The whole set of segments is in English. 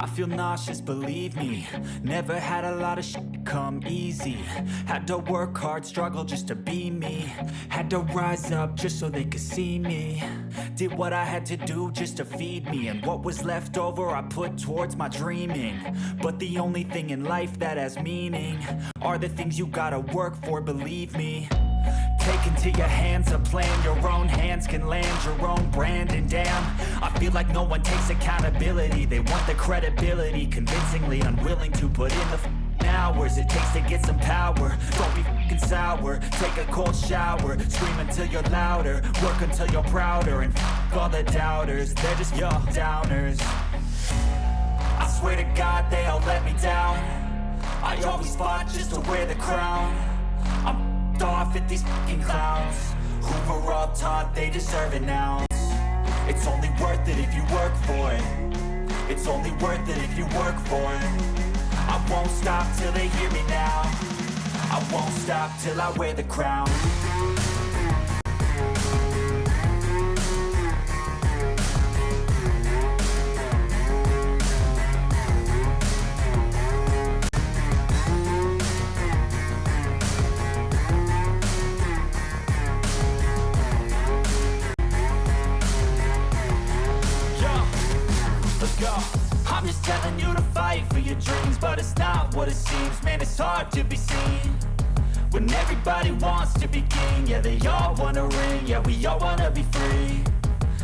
I feel nauseous, believe me. Never had a lot of shit come easy. Had to work hard, struggle just to be me. Had to rise up just so they could see me. Did what I had to do just to feed me. And what was left over I put towards my dreaming. But the only thing in life that has meaning are the things you gotta work for, believe me. Take into your hands a plan. Your own hands can land your own brand. And damn, I feel like no one takes accountability. They want the credibility, convincingly unwilling to put in the hours it takes to get some power. Don't be f***ing sour. Take a cold shower. Scream until you're louder. Work until you're prouder. And f*** all the doubters, they're just your downers. I swear to God they all let me down. I always fought just to wear the crown. I'm off at these fucking clowns who were all taught they deserve an ounce. It's only worth it if you work for it. It's only worth it if you work for it. I won't stop till they hear me now. I won't stop till I wear the crown. I'm just telling you to fight for your dreams, but it's not what it seems. Man, it's hard to be seen when everybody wants to be king. Yeah, they all want a ring, yeah, we all wanna be free.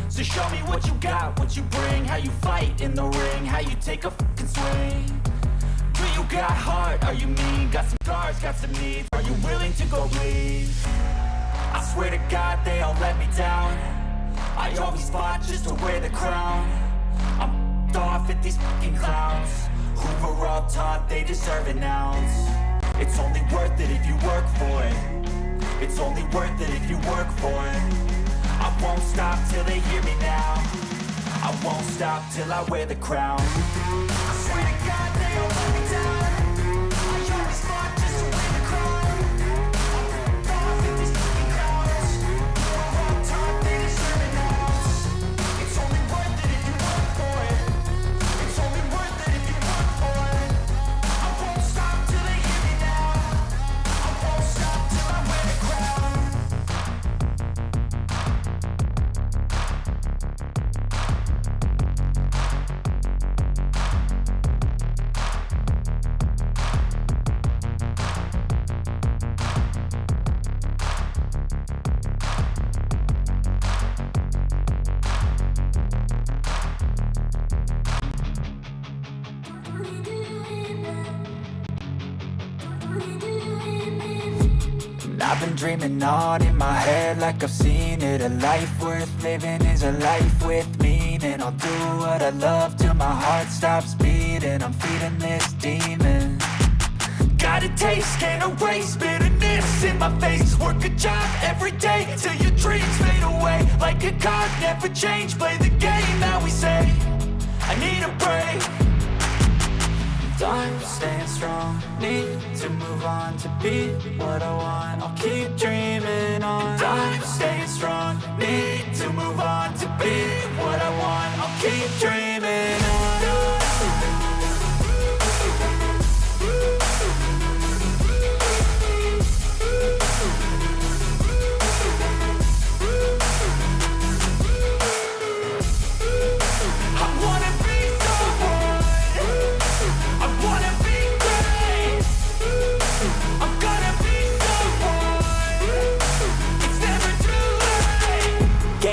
So show me what you got, what you bring, how you fight in the ring, how you take a fucking swing. Do you got heart, are you mean? Got some scars, got some needs, are you willing to go bleed? I swear to God they all let me down. I always fought just to wear the crown. I'm off at these fucking clowns who were all taught they deserve an ounce. It's only worth it if you work for it. It's only worth it if you work for it. I won't stop till they hear me now. I won't stop till I wear the crown. I swear to God they all let me down. I always fought just to wear the crown. I'm off at these fucking clowns who were all taught they deserve an ounce. It's only worth it if you work for it. It's only worth it if you work for it. I won't stop till they hear me now. I won't stop till I wear the crown. I've been dreaming on in my head like I've seen it. A life worth living is a life with meaning. I'll do what I love till my heart stops beating. I'm feeding this demon. Got a taste, can't erase bitterness in my face. Work a job every day till your dreams fade away. Like a card, never change, play the game that we say. I need a break. I'm staying strong, need to move on to be what I want. I'll keep dreaming on. I'm staying strong, need to move on to be what I want. I'll keep dreaming on.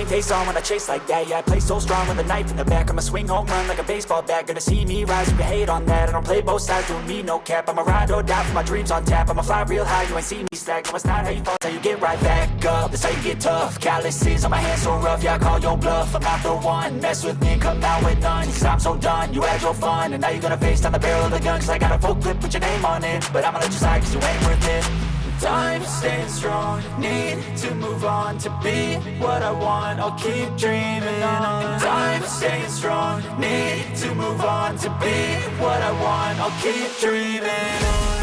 Face on when I chase like that. Yeah, I play so strong with a knife in the back. I'ma swing home run like a baseball bat. Gonna see me rise, you can hate on that. I don't play both sides, doing me no cap. I'ma ride or die for my dreams on tap. I'ma fly real high, you ain't see me slack. No, it's not how you fall, it's how you get right back up. That's how you get tough. Calluses on my hands so rough, yeah, I call your bluff. I'm not the one, mess with me, come out with none. Cause I'm so done, you had your fun. And now you're gonna face down the barrel of the gun. Cause I got a full clip, put your name on it. But I'ma let you slide cause you ain't worth it. I'm staying strong, need to move on to be what I want. I'll keep dreaming on. I'm staying strong, need to move on to be what I want. I'll keep dreaming on.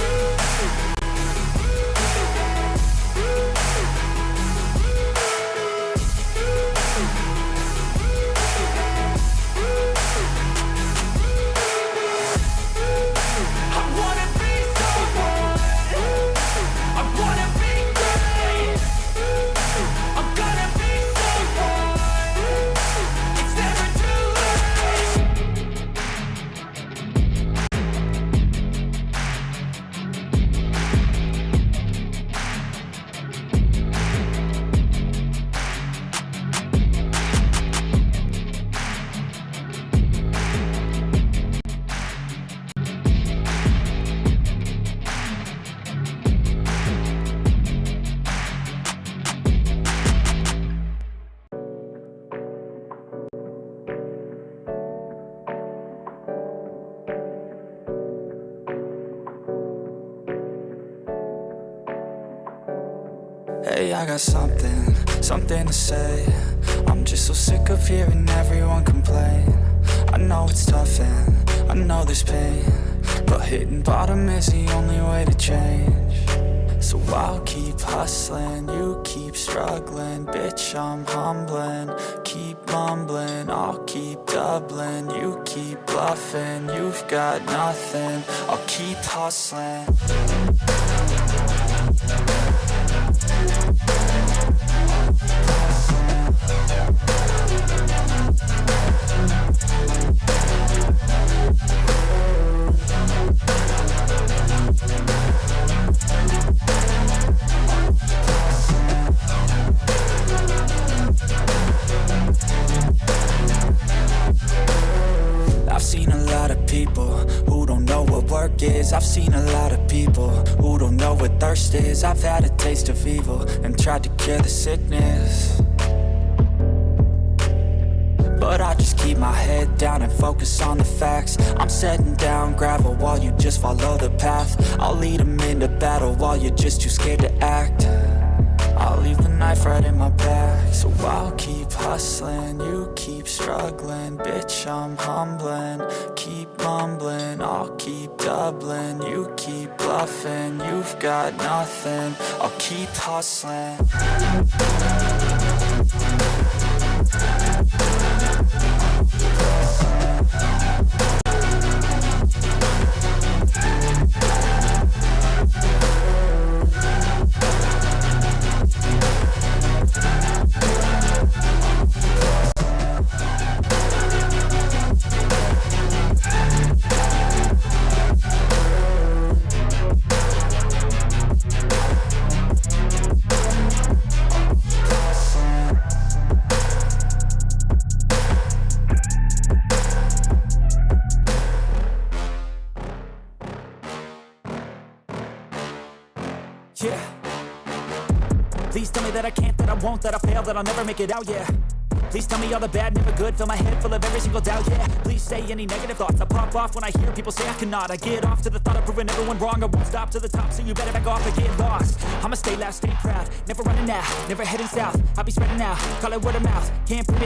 I got something to say. I'm just so sick of hearing everyone complain. I know it's tough and I know there's pain, but hitting bottom is the only way to change. So I'll keep hustling, you keep struggling. Bitch, I'm humbling, keep mumbling. I'll keep doubling, you keep bluffing. You've got nothing, I'll keep hustling. I've seen a lot of people who don't know what work is. I've seen a lot of people who don't know what thirst is. I've had a taste of evil and tried to cure the sickness, but I just keep my head down and focus on the facts. I'm setting down gravel while you just follow the path. I'll lead them into battle while you're just too scared to act. I'll leave the knife right in my back. So I'll keep hustling, you keep struggling. Bitch, I'm humbling, keep mumbling. I'll keep doubling, you keep bluffing. You've got nothing, I'll keep hustling. Yeah. Please tell me that I can't, that I won't, that I fail, that I'll never make it out, yeah. Please tell me all the bad, never good, fill my head full of every single doubt, yeah. Please say any negative thoughts, I pop off when I hear people say I cannot. I get off to the thought of proving everyone wrong. I won't stop to the top, so you better back off and get lost. I'ma stay loud, stay proud, never running out, never heading south. I'll be spreading out, call it word of mouth, can't prove it.